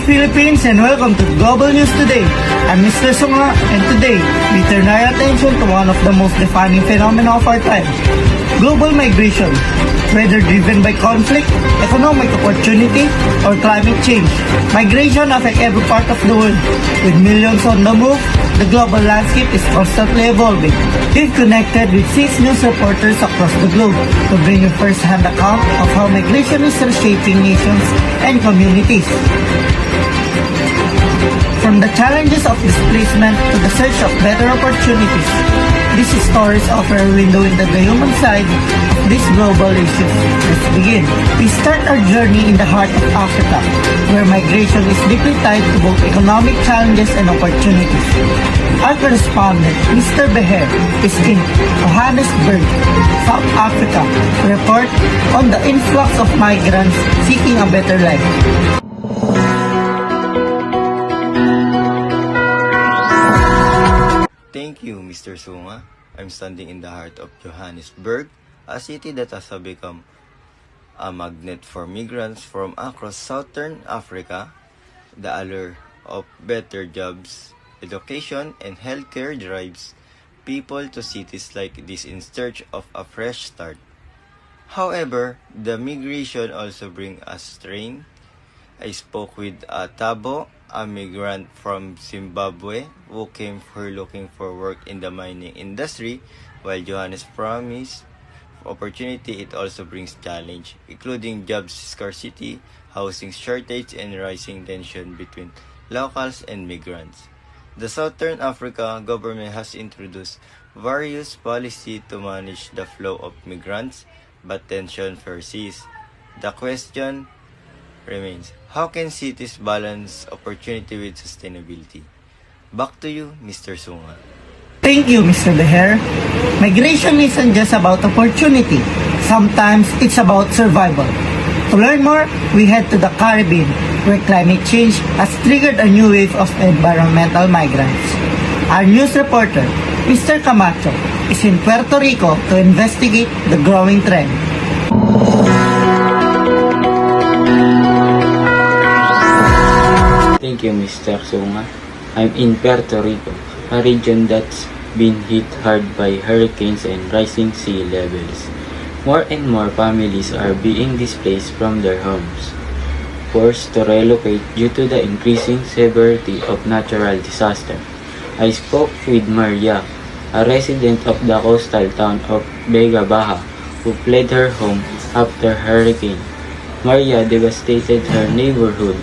Philippines, and welcome to Global News Today. I'm Mr. Sunga, and today we turn our attention to one of the most defining phenomena of our time, global migration. Whether driven by conflict, economic opportunity, or climate change, migration affects every part of the world. With millions on the move, the global landscape is constantly evolving. We've connected with 6 news reporters across the globe to bring you first-hand account of how migration is reshaping nations and communities. From the challenges of displacement to the search of better opportunities, these stories offer a window into the human side of these global issues. Let's begin. We start our journey in the heart of Africa, where migration is deeply tied to both economic challenges and opportunities. Our correspondent, Mr. Beher, is in Johannesburg, South Africa, to report on the influx of migrants seeking a better life. Thank you, Mr. Sunga. I'm standing in the heart of Johannesburg, a city that has become a magnet for migrants from across southern Africa. The allure of better jobs, education, and healthcare drives people to cities like this in search of a fresh start. However, the migration also brings a strain. I spoke with Tabo, a migrant from Zimbabwe who came here looking for work in the mining industry. While Johannes promised opportunity, it also brings challenge, including job scarcity, housing shortage, and rising tension between locals and migrants. The Southern Africa government has introduced various policies to manage the flow of migrants, but tension persists. The question remains, how can cities balance opportunity with sustainability? Back to you, Mr. Sunga. Thank you, Mr. Beher. Migration isn't just about opportunity. Sometimes it's about survival. To learn more, we head to the Caribbean, where climate change has triggered a new wave of environmental migrants. Our news reporter, Mr. Camacho, is in Puerto Rico to investigate the growing trend. Thank you, Mr. Sunga. I'm in Puerto Rico, a region that's been hit hard by hurricanes and rising sea levels. More and more families are being displaced from their homes, forced to relocate due to the increasing severity of natural disaster. I spoke with Maria, a resident of the coastal town of Vega Baja, who fled her home after hurricane. Maria devastated her neighborhood.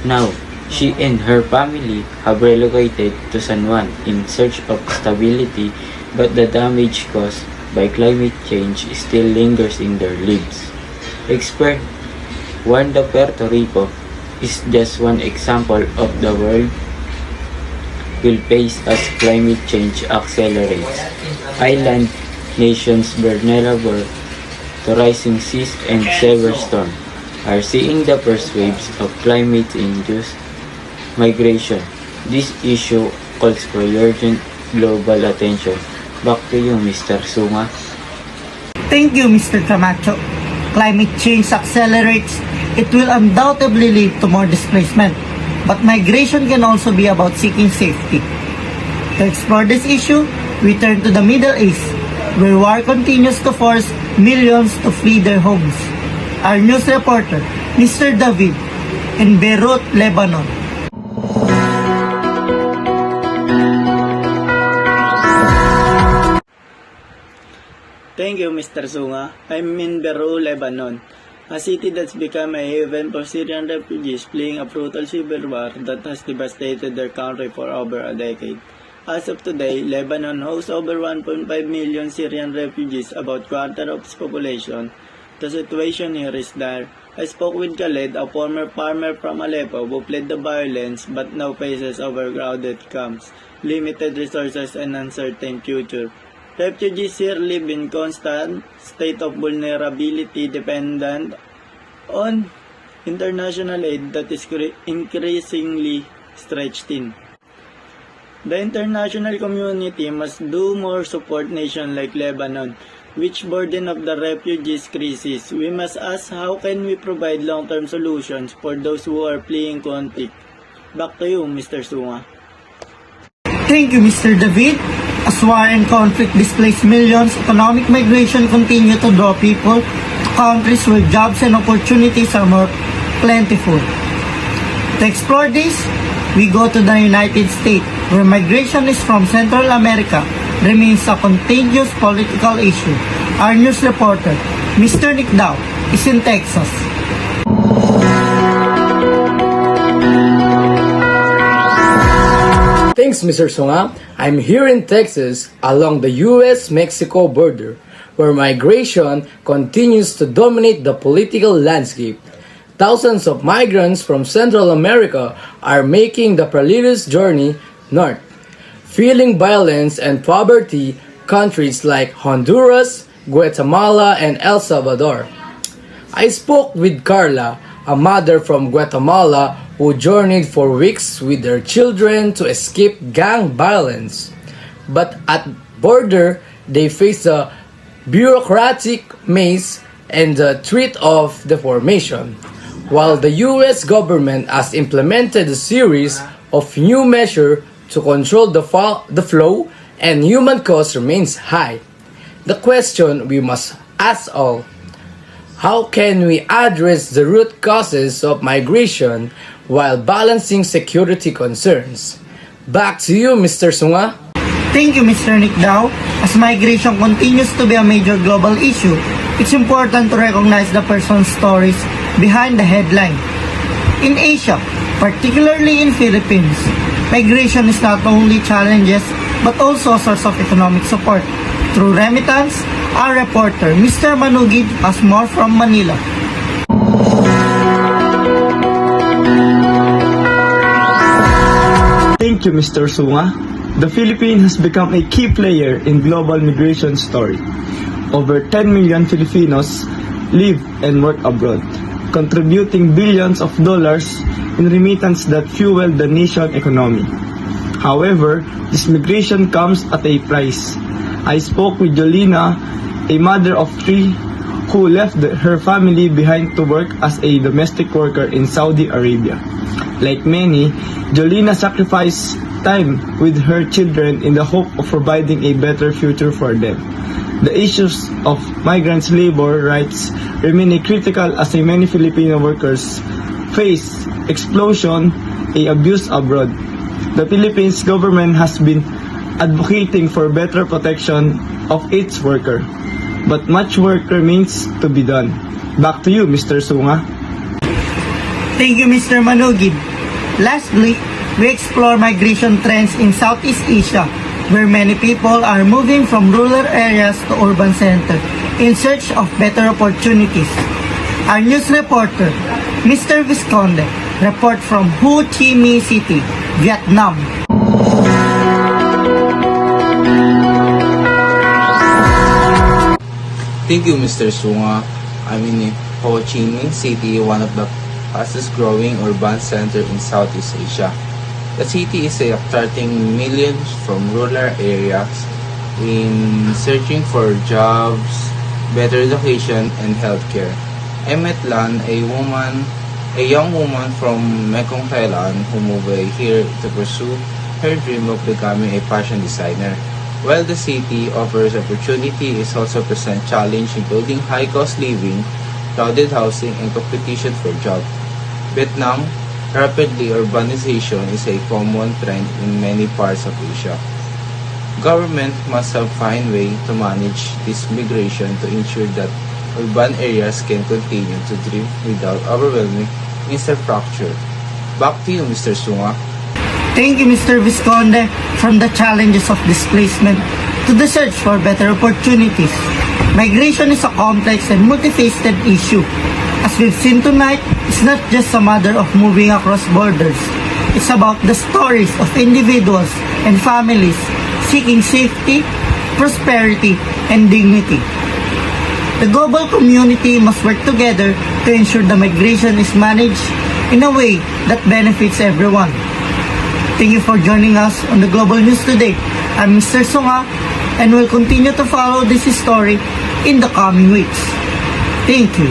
Now, she and her family have relocated to San Juan in search of stability, but the damage caused by climate change still lingers in their lives. Experts warn that Puerto Rico is just one example of the world will face as climate change accelerates. Island nations vulnerable to rising seas and severe storms are seeing the first waves of climate-induced migration. This issue calls for urgent global attention. Back to you, Mr. Sunga. Thank you, Mr. Camacho. Climate change accelerates. It will undoubtedly lead to more displacement. But migration can also be about seeking safety. To explore this issue, we turn to the Middle East, where war continues to force millions to flee their homes. Our news reporter, Mr. David, in Beirut, Lebanon. Thank you, Mr. Sunga. I'm in Beirut, Lebanon, a city that's become a haven for Syrian refugees fleeing a brutal civil war that has devastated their country for over a decade. As of today, Lebanon hosts over 1.5 million Syrian refugees, about quarter of its population. The situation here is dire. I spoke with Khaled, a former farmer from Aleppo who fled the violence but now faces overcrowded camps, limited resources, and uncertain future. Refugees here live in constant state of vulnerability, dependent on international aid that is increasingly stretched thin. The international community must do more support nations like Lebanon, which burden of the refugees crisis. We must ask, how can we provide long-term solutions for those who are fleeing conflict? Back to you, Mr. Sunga. Thank you, Mr. David. As war and conflict displace millions, economic migration continue to draw people to countries where jobs and opportunities are more plentiful. To explore this, we go to the United States, where migration is from Central America remains a contentious political issue. Our news reporter, Mr. Nick Dow, is in Texas. Thanks, Mr. Songa. I'm here in Texas along the U.S.-Mexico border, where migration continues to dominate the political landscape. Thousands of migrants from Central America are making the perilous journey north, feeling violence and poverty countries like Honduras, Guatemala, and El Salvador. I spoke with Carla, a mother from Guatemala who journeyed for weeks with their children to escape gang violence. But at border, they face a bureaucratic maze and the threat of deportation. While the US government has implemented a series of new measures to control the flow and human cost remains high. The question we must ask all: how can we address the root causes of migration while balancing security concerns? Back to you, Mr. Sunga. Thank you, Mr. Nick Dow. As migration continues to be a major global issue, it's important to recognize the person's stories behind the headline. In Asia, particularly in Philippines, migration is not only challenges but also a source of economic support. Through remittance, our reporter, Mr. Manugid, has more from Manila. Thank you, Mr. Sunga. The Philippines has become a key player in global migration story. Over 10 million Filipinos live and work abroad, contributing billions of dollars in remittance that fuel the nation's economy. However, this migration comes at a price. I spoke with Jolina, a mother of 3 who left her family behind to work as a domestic worker in Saudi Arabia. Like many, Jolina sacrificed time with her children in the hope of providing a better future for them. The issues of migrants' labor rights remain critical as many Filipino workers face exploitation and abuse abroad. The Philippines government has been advocating for better protection of its worker, but much work remains to be done. Back to you, Mr. Sunga. Thank you, Mr. Manugid. Lastly, we explore migration trends in Southeast Asia, where many people are moving from rural areas to urban centers in search of better opportunities. Our news reporter, Mr. Visconde, report from Ho Chi Minh City, Vietnam. Thank you, Mr. Sunga. I'm in Ho Chi Minh City, one of the fastest growing urban center in Southeast Asia. The city is attracting millions from rural areas in searching for jobs, better education, and healthcare. I met Lan, a young woman from Mekong, Thailand, who moved here to pursue her dream of becoming a fashion designer. While the city offers opportunity, it also presents challenge including high cost living, crowded housing, and competition for jobs. Vietnam, rapidly urbanization is a common trend in many parts of Asia. Government must find way to manage this migration to ensure that urban areas can continue to thrive without overwhelming infrastructure. Back to you, Mr. Sunga. Thank you, Mr. Visconde. From the challenges of displacement to the search for better opportunities, migration is a complex and multifaceted issue. As we've seen tonight, it's not just a matter of moving across borders. It's about the stories of individuals and families seeking safety, prosperity, and dignity. The global community must work together to ensure the migration is managed in a way that benefits everyone. Thank you for joining us on the Global News today. I'm Mr. Sunga, and will continue to follow this story in the coming weeks. Thank you.